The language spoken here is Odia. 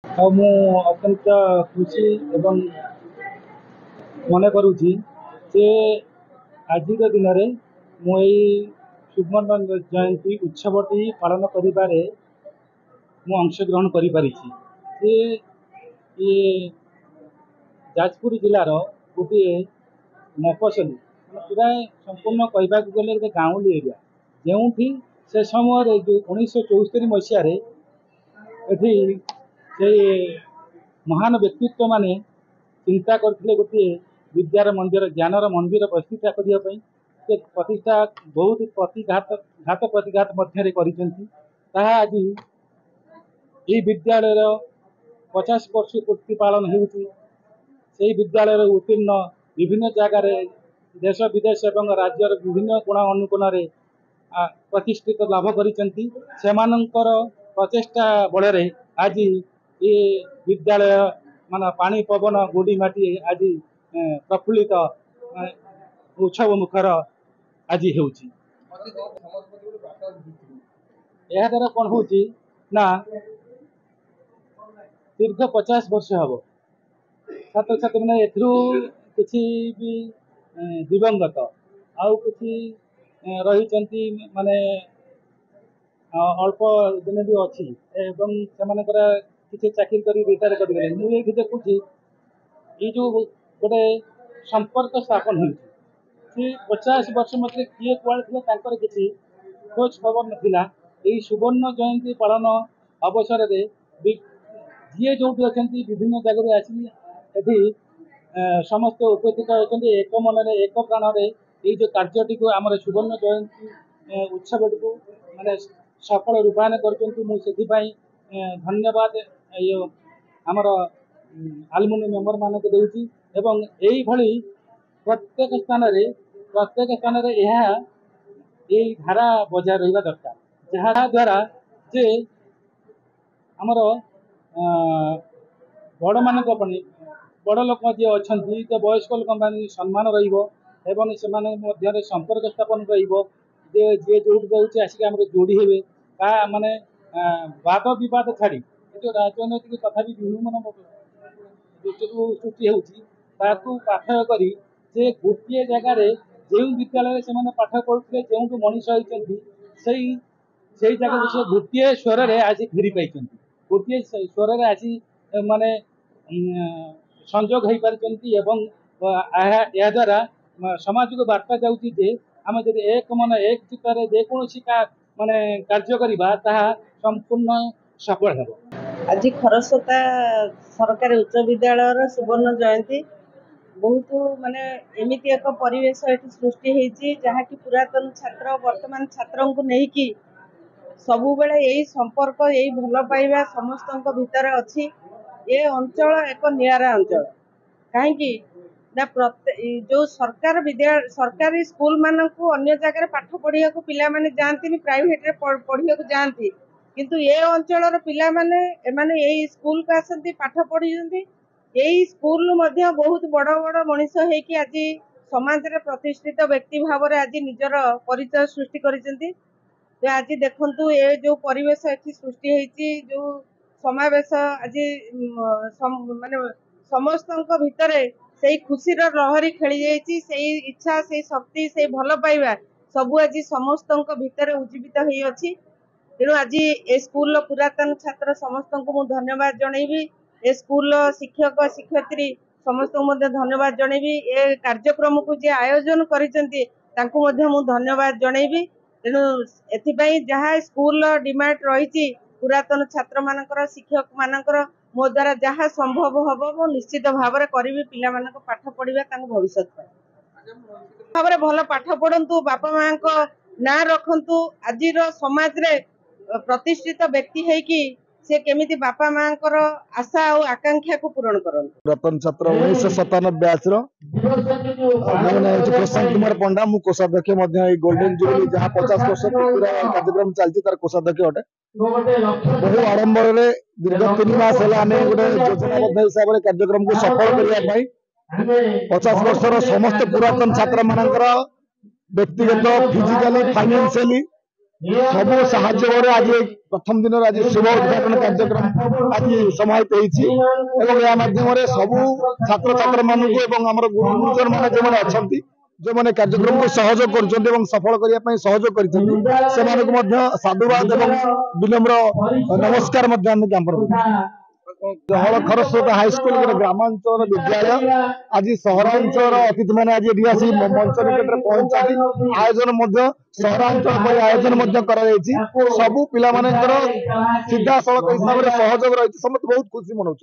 ଆଉ ମୁଁ ଅତ୍ୟନ୍ତ ଖୁସି ଏବଂ ମନେ କରୁଛି ଯେ ଆଜିର ଦିନରେ ମୁଁ ଏଇ ସୁବର୍ଣ୍ଣ ଜୟନ୍ତୀ ଉତ୍ସବଟି ପାଳନ କରିବାରେ ମୁଁ ଅଂଶଗ୍ରହଣ କରିପାରିଛି। ଯେ ଇଏ ଯାଜପୁର ଜିଲ୍ଲାର ଗୋଟିଏ ମଫସଲି ପୁରା ସମ୍ପୂର୍ଣ୍ଣ କହିବାକୁ ଗଲେ ଗୋଟେ ଗାଉଁଲି ଏରିଆ, ଯେଉଁଠି ସେ ସମୟରେ ଯେଉଁ 1974 ମସିହାରେ ଏଠି ସେ ମହାନ ବ୍ୟକ୍ତିତ୍ୱ ମାନେ ଚିନ୍ତା କରିଥିଲେ ଗୋଟିଏ ବିଦ୍ୟାର ମନ୍ଦିର ଜ୍ଞାନର ମନ୍ଦିର ପ୍ରତିଷ୍ଠା କରିବା ପାଇଁ। ସେ ପ୍ରତିଷ୍ଠା ବହୁତ ଘାତ ପ୍ରତିଘାତ ମଧ୍ୟରେ କରିଛନ୍ତି। ତାହା ଆଜି ଏହି ବିଦ୍ୟାଳୟର 50 ବର୍ଷ ପୂର୍ତ୍ତି ପାଳନ ହେଉଛି। ସେହି ବିଦ୍ୟାଳୟରେ ଉତ୍ତୀର୍ଣ୍ଣ ବିଭିନ୍ନ ଜାଗାରେ ଦେଶ ବିଦେଶ ଏବଂ ରାଜ୍ୟର ବିଭିନ୍ନ କୋଣ ଅନୁକୋଣରେ ପ୍ରତିଷ୍ଠିତ ଲାଭ କରିଛନ୍ତି। ସେମାନଙ୍କର ପ୍ରଚେଷ୍ଟା ବଳରେ ଆଜି ଏ ବିଦ୍ୟାଳୟ ମାନେ ପାଣି ପବନ ଗୋଡ଼ି ମାଟି ଆଜି ପ୍ରଫୁଲ୍ଲିତ ଉତ୍ସବ ମୁଖର ଆଜି ହେଉଛି। ଏହା ଦ୍ୱାରା କ'ଣ ହେଉଛି ନା ଦୀର୍ଘ 50 ବର୍ଷ ହେବ ଛାତ୍ରଛାତ୍ରୀମାନେ ଏଥିରୁ କିଛି ବି ଦିବଙ୍ଗତ, ଆଉ କିଛି ରହିଛନ୍ତି ମାନେ ଅଳ୍ପ ଦିନ ବି ଅଛି ଏବଂ ସେମାନଙ୍କର କିଛି ଚାକିରି କରି ରିଟାୟାର କରିଗଲେ। ମୁଁ ଏଇଠି ଦେଖୁଛି ଏଇ ଯେଉଁ ଗୋଟେ ସମ୍ପର୍କ ସ୍ଥାପନ ହେଉଛି। ସେ 50 ବର୍ଷ ମଧ୍ୟରେ କିଏ କୁଆଡ଼େ ଥିଲେ ତାଙ୍କର କିଛି ଖୋଜ ଖବର ନଥିଲା। ଏହି ସୁବର୍ଣ୍ଣ ଜୟନ୍ତୀ ପାଳନ ଅବସରରେ ଯିଏ ଯେଉଁଠି ଅଛନ୍ତି ବିଭିନ୍ନ ଜାଗାରୁ ଆସି ଏଠି ସମସ୍ତେ ଉପସ୍ଥିତ ଅଛନ୍ତି ଏକ ମନରେ ଏକ ପ୍ରାଣରେ ଏଇ ଯେଉଁ କାର୍ଯ୍ୟଟିକୁ ଆମର ସୁବର୍ଣ୍ଣ ଜୟନ୍ତୀ ଉତ୍ସବଟିକୁ ମାନେ ସଫଳ ରୂପାୟନ କରୁଛନ୍ତି। ମୁଁ ସେଥିପାଇଁ ଧନ୍ୟବାଦ ଆମର ଆଲୁମିନି ମେମ୍ବରମାନଙ୍କୁ ଦେଉଛି ଏବଂ ଏଇଭଳି ପ୍ରତ୍ୟେକ ସ୍ଥାନରେ ଏହା ଏଇ ଧାରା ବଜାୟ ରହିବା ଦରକାର, ଯାହା ଦ୍ୱାରା ଯେ ଆମର ବଡ଼ମାନଙ୍କ ପାଇଁ ବଡ଼ ଲୋକ ଯିଏ ଅଛନ୍ତି ଯେ ବୟସ୍କ ଲୋକଙ୍କ ପାଇଁ ସମ୍ମାନ ରହିବ ଏବଂ ସେମାନଙ୍କ ମଧ୍ୟରେ ସମ୍ପର୍କ ସ୍ଥାପନ ରହିବ। ଯେ ଯିଏ ଯେଉଁଠି ରହୁଛି ଆସିକି ଆମର ଯୋଡ଼ି ହେବେ, ତାହା ମାନେ ବାଦ ବିବାଦ ଛାଡ଼ି ଏ ଯେଉଁ ରାଜନୈତିକ ତଥାପି ବିଭିନ୍ନ ଦୃଷ୍ଟିରୁ ସୃଷ୍ଟି ହେଉଛି ତାକୁ ପାଥେୟ କରି ଯେ ଗୋଟିଏ ଜାଗାରେ ଯେଉଁ ବିଦ୍ୟାଳୟରେ ସେମାନେ ପାଠ ପଢ଼ୁଥିଲେ ଯେଉଁଠୁ ମଣିଷ ହେଇଛନ୍ତି ସେଇ ଜାଗାକୁ ସେ ଗୋଟିଏ ସ୍ୱରରେ ଆଜି ଫେରି ପାଇଛନ୍ତି। ଗୋଟିଏ ସ୍ୱରରେ ଆଜି ମାନେ ସଂଯୋଗ ହେଇପାରିଛନ୍ତି ଏବଂ ଏହା ଦ୍ୱାରା ସମାଜକୁ ବାର୍ତ୍ତା ଯାଉଛି ଯେ ଆମେ ଯଦି ଏକ ମନ ଏକ ଚିତ୍ତରେ ଯେକୌଣସି ମାନେ କାର୍ଯ୍ୟ କରିବା ତାହା ସମ୍ପୂର୍ଣ୍ଣ ସଫଳ ହେବ। ଆଜି ଖରସ୍ରୋତା ସରକାରୀ ଉଚ୍ଚ ବିଦ୍ୟାଳୟର ସୁବର୍ଣ୍ଣ ଜୟନ୍ତୀ ବହୁତ ମାନେ ଏମିତି ଏକ ପରିବେଶ ଏଠି ସୃଷ୍ଟି ହେଇଛି ଯାହାକି ପୁରାତନ ଛାତ୍ର ବର୍ତ୍ତମାନ ଛାତ୍ରଙ୍କୁ ନେଇକି ସବୁବେଳେ ଏଇ ସମ୍ପର୍କ ଏଇ ଭଲ ପାଇବା ସମସ୍ତଙ୍କ ଭିତରେ ଅଛି। ଏ ଅଞ୍ଚଳ ଏକ ନିଆରା ଅଞ୍ଚଳ, କାହିଁକି ନା ଯେଉଁ ସରକାରୀ ସ୍କୁଲ ମାନଙ୍କୁ ଅନ୍ୟ ଜାଗାରେ ପାଠ ପଢ଼ିବାକୁ ପିଲାମାନେ ଯାଆନ୍ତିନି, ପ୍ରାଇଭେଟରେ ପଢ଼ିବାକୁ ଯାଆନ୍ତି, କିନ୍ତୁ ଏ ଅଞ୍ଚଳର ପିଲାମାନେ ଏମାନେ ଏଇ ସ୍କୁଲକୁ ଆସନ୍ତି, ପାଠ ପଢ଼ିଛନ୍ତି। ଏଇ ସ୍କୁଲରୁ ମଧ୍ୟ ବହୁତ ବଡ଼ ବଡ଼ ମଣିଷ ହେଇକି ଆଜି ସମାଜରେ ପ୍ରତିଷ୍ଠିତ ବ୍ୟକ୍ତି ଭାବରେ ଆଜି ନିଜର ପରିଚୟ ସୃଷ୍ଟି କରିଛନ୍ତି। ଆଜି ଦେଖନ୍ତୁ ଏ ଯେଉଁ ପରିବେଶ ଏଠି ସୃଷ୍ଟି ହେଇଛି, ଯେଉଁ ସମାବେଶ ଆଜି ମାନେ ସମସ୍ତଙ୍କ ଭିତରେ ସେଇ ଖୁସିର ଲହରୀ ଖେଳି ଯାଇଛି। ସେଇ ଇଚ୍ଛା, ସେଇ ଶକ୍ତି, ସେଇ ଭଲ ପାଇବା ସବୁ ଆଜି ସମସ୍ତଙ୍କ ଭିତରେ ଉଜ୍ଜୀବିତ ହେଇଅଛି। ତେଣୁ ଆଜି ଏ ସ୍କୁଲର ପୁରାତନ ଛାତ୍ର ସମସ୍ତଙ୍କୁ ମୁଁ ଧନ୍ୟବାଦ ଜଣେଇବି। ଏ ସ୍କୁଲର ଶିକ୍ଷକ ଶିକ୍ଷୟିତ୍ରୀ ସମସ୍ତଙ୍କୁ ମଧ୍ୟ ଧନ୍ୟବାଦ ଜଣେଇବି। ଏ କାର୍ଯ୍ୟକ୍ରମକୁ ଯିଏ ଆୟୋଜନ କରିଛନ୍ତି ତାଙ୍କୁ ମଧ୍ୟ ମୁଁ ଧନ୍ୟବାଦ ଜଣେଇବି। ତେଣୁ ଏଥିପାଇଁ ଯାହା ସ୍କୁଲର ଡିମାଣ୍ଡ ରହିଛି ପୁରାତନ ଛାତ୍ରମାନଙ୍କର ଶିକ୍ଷକ ମାନଙ୍କର ମୋ ଦ୍ୱାରା ଯାହା ସମ୍ଭବ ହବ ମୁଁ ନିଶ୍ଚିତ ଭାବରେ କରିବି। ପିଲାମାନଙ୍କ ପାଠ ପଢ଼ିବା ତାଙ୍କ ଭବିଷ୍ୟତ ପାଇଁ ଭାବରେ ଭଲ ପାଠ ପଢ଼ନ୍ତୁ, ବାପା ମାଙ୍କ ନାଁ ରଖନ୍ତୁ। ଆଜିର ସମାଜରେ ପ୍ରତିଷ୍ଠିତ ବ୍ୟକ୍ତି ହେଇକି ସେ କେମିତି ବାପା ମାଙ୍କର ଆଶା ଆଉ ଆକାଂକ୍ଷାକୁ ପୂରଣ କରନ୍ତୁ। ରତନ ଛାତ୍ର 1997 ବ୍ୟାଚର ମୋ ନାଁ ହେଉଛି ପ୍ରଶାନ୍ତ କୁମାର ପଣ୍ଡା। ମୁଁ କୋଷାଧ୍ୟକ୍ଷ ମଧ୍ୟ ଏଇ ଗୋଲ୍ଡେନ ଜୁବଲି ଯାହା 50 ବର୍ଷ ପୂର୍ତ୍ତିର କାର୍ଯ୍ୟକ୍ରମ ଚାଲିଛି ତାର କୋଷାଧ୍ୟକ୍ଷ ଅଟେ। ବହୁ ଆଡମ୍ବରରେ ଦୀର୍ଘ 3 ମାସ ହେଲା ଆମେ ଗୋଟେ ଯୋଜନାବଦ୍ଧ ହିସାବରେ କାର୍ଯ୍ୟକ୍ରମକୁ ସଫଳ କରିବା ପାଇଁ 50 ବର୍ଷର ସମସ୍ତ ପୁରାତନ ଛାତ୍ର ମାନଙ୍କର ବ୍ୟକ୍ତିଗତ ଫିଜିକାଲି ଫାଇନାନ୍ସିଆଲି सब साहाय्य आज प्रथम दिन आज शुभ उद्घाटन कार्यक्रम आज समाहित होती सब छात्र छात्र मानक आम गुरुजन मैंने जो अच्छा जो मैंने कार्यक्रम को सहयोग कर सफल करने सहयोग कर साधुवाद विनम्र नमस्कार जहल खरस्रोता हाईस्कल गोटे ग्रामांचल विद्यालय आज सहरांचल अतिथि मैंने आज आसी मंच निकट में पहुंचा आयोजन सहरांचल पर आयोजन सबू पिला सीधा सड़क हिसाब से सहयोग रही समस्त बहुत खुशी मनाऊ।